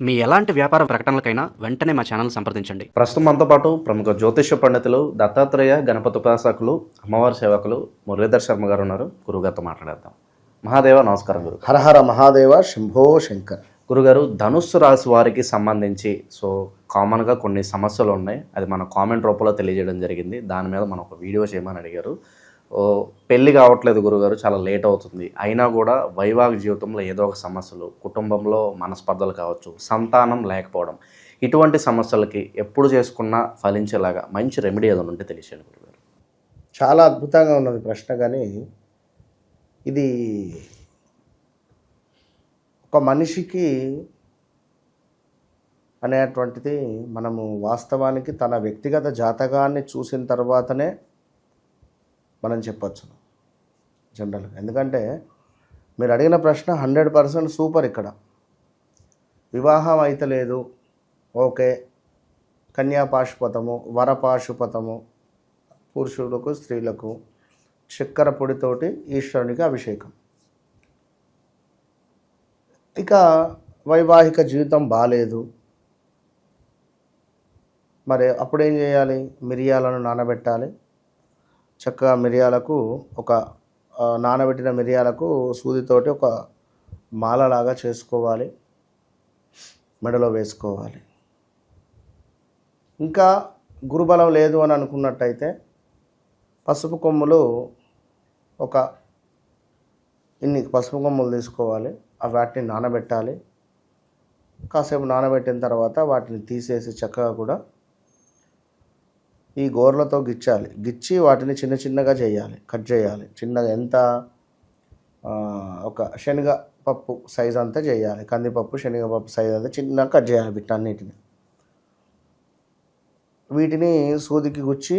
మీ ఎలాంటి వ్యాపార ప్రకటనలకైనా వెంటనే మా ఛానల్ సంప్రదించండి. ప్రస్తుతం మనతో పాటు ప్రముఖ జ్యోతిష్య పండితులు దత్తాత్రేయ గణపతి ఉపాసకులు అమ్మవారి సేవకులు మురళీధర్ శర్మ గారు ఉన్నారు. గురుగారితో మాట్లాడేద్దాం. మహాదేవ నమస్కారం గురు. హరహర మహాదేవ శంభో శంకర్. గురుగారు, ధనుస్సు రాశి వారికి సంబంధించి కామన్గా కొన్ని సమస్యలు ఉన్నాయి. అది మన కామెంట్ రూపంలో తెలియజేయడం జరిగింది. దాని మీద మనం ఒక వీడియో చేయమని అడిగారు. పెళ్ళి కావట్లేదు గురుగారు, చాలా లేట్ అవుతుంది, అయినా కూడా వైవాహిక జీవితంలో ఏదో ఒక సమస్యలు, కుటుంబంలో మనస్పర్ధలు కావచ్చు, సంతానం లేకపోవడం, ఇటువంటి సమస్యలకి ఎప్పుడు చేసుకున్నా ఫలించేలాగా మంచి రెమెడీ ఏదైనా ఉంటే తెలియచేయండి గురుగారు. చాలా అద్భుతంగా ఉన్నది ప్రశ్న. కానీ ఇది ఒక మనిషికి అనేటువంటిది మనము వాస్తవానికి తన వ్యక్తిగత జాతకాన్ని చూసిన తర్వాతనే మనం చెప్పచ్చు జనరల్గా. ఎందుకంటే మీరు అడిగిన ప్రశ్న 100% సూపర్. ఇక్కడ వివాహం అయితే లేదు, ఓకే, కన్యాపాశుపతము, వరపాశుపతము, పురుషులకు స్త్రీలకు చక్కెర పొడితోటి ఈశ్వరునికి అభిషేకం. ఇక వైవాహిక జీవితం బాలేదు, మరి అప్పుడేం చేయాలి? మిరియాలను నానబెట్టాలి. చక్కగా మిరియాలకు నానబెట్టిన మిరియాలకు సూదితోటి ఒక మాలలాగా చేసుకోవాలి, మెడలో వేసుకోవాలి. ఇంకా గురుబలం లేదు అని అనుకున్నట్టయితే పసుపు కొమ్ములు ఇన్ని పసుపు కొమ్ములు తీసుకోవాలి. వాటిని నానబెట్టాలి. కాసేపు నానబెట్టిన తర్వాత వాటిని తీసేసి చక్కగా కూడా ఈ గోర్లతో గిచ్చి వాటిని చిన్న చిన్నగా చేయాలి, కట్ చేయాలి. చిన్నగా ఎంత ఒక శనగపప్పు సైజ్ అంతా చేయాలి. కందిపప్పు, శనగపప్పు సైజ్ అంతా చిన్నగా కట్ చేయాలి. వీటిని సూదికి గుచ్చి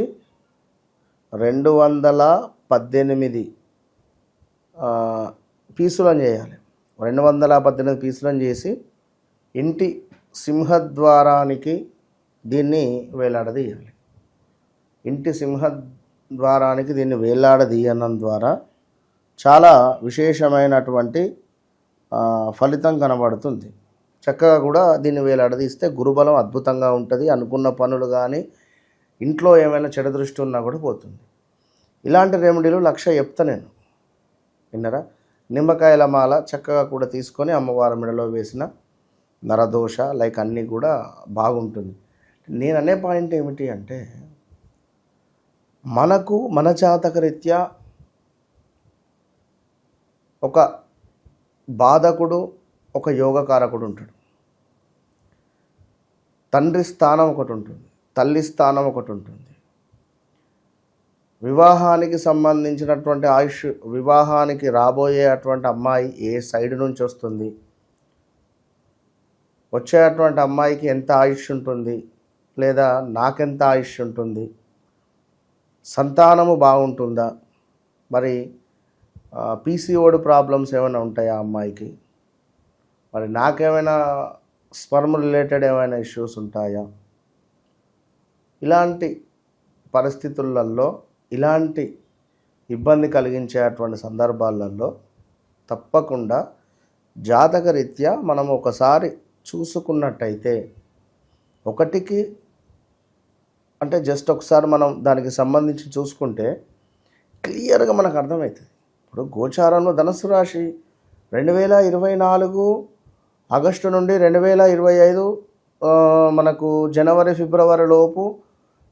218 పీసులను చేయాలి. 218 పీసులను చేసి ఇంటి సింహద్వారానికి దీన్ని వేలాడదీయాలి. ఇంటి సింహద్వారానికి దీన్ని వేలాడదీయడం ద్వారా చాలా విశేషమైనటువంటి ఫలితం కనబడుతుంది. చక్కగా కూడా దీన్ని వేలాడదీస్తే గురుబలం అద్భుతంగా ఉంటుంది. అనుకున్న పనులు కానీ ఇంట్లో ఏమైనా చెడు దృష్టి ఉన్నా కూడా పోతుంది. ఇలాంటి రెమెడీలు 1,00,000 చెప్తా నేను, విన్నరా? నిమ్మకాయల మాల చక్కగా కూడా తీసుకొని అమ్మవారి మెడలో వేసిన నరదోష అన్నీ కూడా బాగుంటుంది. నేను అనే పాయింట్ ఏమిటి అంటే, మనకు మన జాతకరీత్యా ఒక బాధకుడు, ఒక యోగకారకుడు ఉంటాడు. తండ్రి స్థానం ఒకటి ఉంటుంది, తల్లి స్థానం ఒకటి ఉంటుంది. వివాహానికి సంబంధించినటువంటి ఆయుష్, వివాహానికి రాబోయేటువంటి అమ్మాయి ఏ సైడ్ నుంచి వస్తుంది, వచ్చేటువంటి అమ్మాయికి ఎంత ఆయుష్ ఉంటుంది, లేదా నాకెంత ఆయుష్ ఉంటుంది, సంతానము బాగుంటుందా, మరి పీసీఓడి ప్రాబ్లమ్స్ ఏమైనా ఉంటాయా అమ్మాయికి, మరి నాకేమైనా స్పర్మ్ రిలేటెడ్ ఏమైనా ఇష్యూస్ ఉంటాయా, ఇలాంటి పరిస్థితులలో, ఇలాంటి ఇబ్బంది కలిగించేటువంటి సందర్భాలలో తప్పకుండా జాతకరీత్యా మనం ఒకసారి చూసుకున్నట్టయితే, ఒకటికి అంటే జస్ట్ ఒకసారి మనం దానికి సంబంధించి చూసుకుంటే క్లియర్గా మనకు అర్థమవుతుంది. ఇప్పుడు గోచారంలో ధనుసు రాశి 2024 ఆగస్టు నుండి 2025 మనకు జనవరి ఫిబ్రవరి లోపు,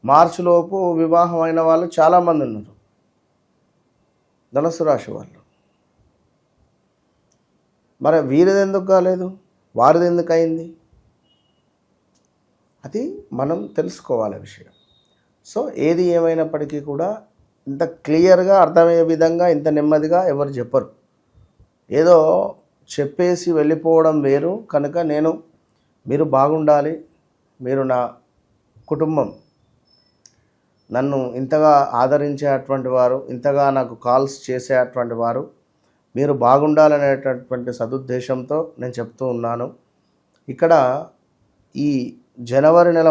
మార్చి లోపు వివాహం అయిన వాళ్ళు చాలామంది ఉన్నారు ధనుసు రాశి వాళ్ళు. మరి వీరిది ఎందుకు కాలేదు, వారిది ఎందుకు అయింది, అది మనం తెలుసుకోవాలి విషయం. సో ఏది ఏమైనప్పటికీ కూడా ఇంత క్లియర్గా అర్థమయ్యే విధంగా ఇంత నెమ్మదిగా ఎవరు చెప్పరు. ఏదో చెప్పేసి వెళ్ళిపోవడం వేరు. కనుక మీరు బాగుండాలి, మీరు నా కుటుంబం, నన్ను ఇంతగా ఆదరించేటువంటి వారు, ఇంతగా నాకు కాల్స్ చేసేటువంటి వారు, మీరు బాగుండాలనేటటువంటి సదుద్దేశంతో నేను చెప్తూ ఉన్నాను. ఇక్కడ ఈ జనవరి నెల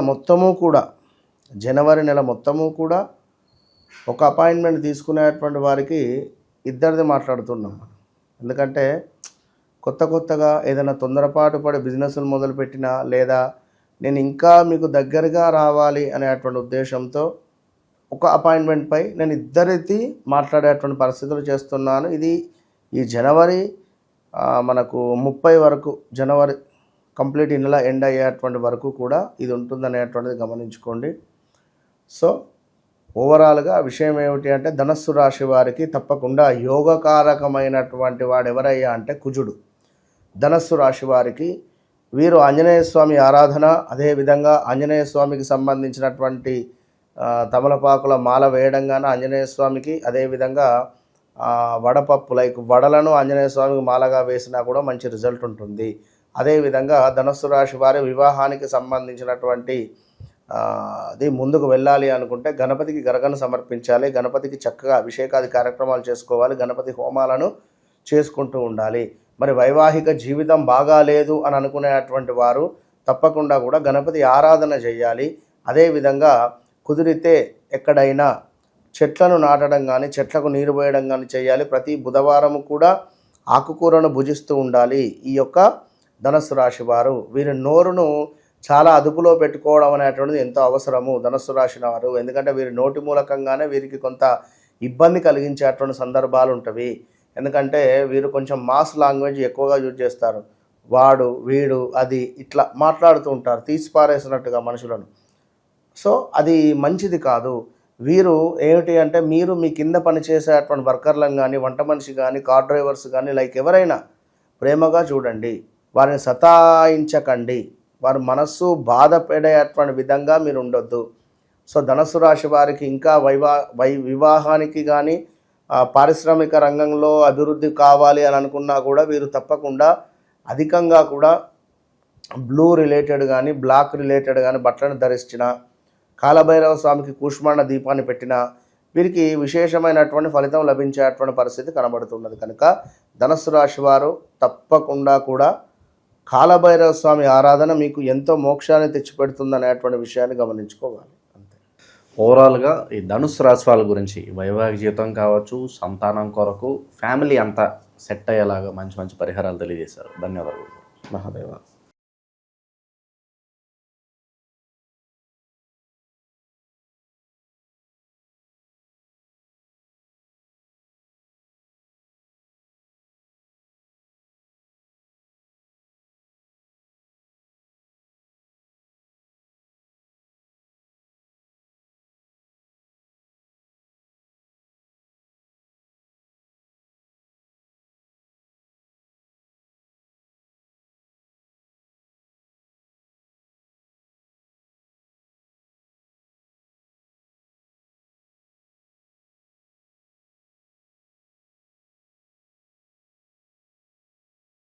మొత్తము కూడా ఒక అపాయింట్మెంట్ తీసుకునేటువంటి వారికి ఇద్దరిది మాట్లాడుతున్నాం. ఎందుకంటే కొత్తగా ఏదైనా తొందరపాటు పడి బిజినెస్లు మొదలుపెట్టినా, లేదా నేను ఇంకా మీకు దగ్గరగా రావాలి అనేటువంటి ఉద్దేశంతో ఒక అపాయింట్మెంట్పై నేను ఇద్దరిది మాట్లాడేటువంటి పరిస్థితులు చేస్తున్నాను. ఇది ఈ జనవరి మనకు 30 వరకు, జనవరి కంప్లీట్ ఈ నెల ఎండ్ అయ్యేటువంటి వరకు కూడా ఇది ఉంటుందనేటువంటిది గమనించుకోండి. సో ఓవరాల్గా విషయం ఏమిటి అంటే, ధనస్సు రాశి వారికి తప్పకుండా యోగకారకమైనటువంటి వాడు ఎవరయ్యా అంటే కుజుడు. ధనస్సు రాశి వారికి వీరు ఆంజనేయ స్వామి ఆరాధన, అదేవిధంగా ఆంజనేయ స్వామికి సంబంధించినటువంటి తమలపాకుల మాల వేయడం కానీ ఆంజనేయ స్వామికి, అదేవిధంగా వడపప్పు లైక్ వడలను ఆంజనేయ స్వామికి మాలగా వేసినా కూడా మంచి రిజల్ట్ ఉంటుంది. అదేవిధంగా ధనస్సు రాశి వారి వివాహానికి సంబంధించినటువంటి అది ముందుకు వెళ్ళాలి అనుకుంటే గణపతికి గరగను సమర్పించాలి, గణపతికి చక్కగా అభిషేకాది కార్యక్రమాలు చేసుకోవాలి, గణపతి హోమాలను చేసుకుంటూ ఉండాలి. మరి వైవాహిక జీవితం బాగాలేదు అని అనుకునేటువంటి వారు తప్పకుండా కూడా గణపతి ఆరాధన చేయాలి. అదేవిధంగా కుదిరితే ఎక్కడైనా చెట్లను నాటడం కానీ, చెట్లకు నీరు పోయడం కానీ చేయాలి. ప్రతి బుధవారం కూడా ఆకుకూరను భుజిస్తూ ఉండాలి ఈ యొక్క ధనస్సు రాశి వారు. వీరి నోరును చాలా అదుపులో పెట్టుకోవడం అనేటువంటిది ఎంతో అవసరము ధనస్సు రాశి వారు. ఎందుకంటే వీరి నోటి మూలకంగానే వీరికి కొంత ఇబ్బంది కలిగించేటువంటి సందర్భాలు ఉంటవి. ఎందుకంటే వీరు కొంచెం మాస్ లాంగ్వేజ్ ఎక్కువగా యూజ్ చేస్తారు. వాడు, వీడు, అది ఇట్లా మాట్లాడుతూ ఉంటారు, తీసిపారేసినట్టుగా మనుషులను. సో అది మంచిది కాదు. వీరు ఏమిటి అంటే, మీరు మీ కింద పనిచేసేటువంటి వర్కర్లను కానీ, వంట మనిషి కానీ, కార్ డ్రైవర్స్ కానీ, లైక్ ఎవరైనా ప్రేమగా చూడండి, వారిని సతాయించకండి, వారి మనస్సు బాధపడేటువంటి విధంగా మీరు ఉండొద్దు. సో ధనస్సు రాశి వారికి ఇంకా వివాహానికి కానీ, పారిశ్రామిక రంగంలో అభివృద్ధి కావాలి అని అనుకున్నా కూడా వీరు తప్పకుండా అధికంగా కూడా బ్లూ రిలేటెడ్ కానీ, బ్లాక్ రిలేటెడ్ కానీ బట్టలను ధరించిన, కాలభైరవ స్వామికి కూష్మాండ దీపాన్ని పెట్టిన వీరికి విశేషమైనటువంటి ఫలితం లభించేటువంటి పరిస్థితి కనబడుతున్నది. కనుక ధనస్సు రాశి వారు తప్పకుండా కూడా కాలభైరవ స్వామి ఆరాధన మీకు ఎంతో మోక్షాన్ని తెచ్చిపెడుతుందనేటువంటి విషయాన్ని గమనించుకోవాలి. అంతే. ఓవరాల్గా ఈ ధనుస్సు రాశి వాళ్ళ గురించి వైవాహిక జీవితం కావచ్చు, సంతానం కొరకు, ఫ్యామిలీ అంతా సెట్ అయ్యేలాగా మంచి మంచి పరిహారాలు తెలియజేశారు. ధన్యవాదాలు. మహాదేవ.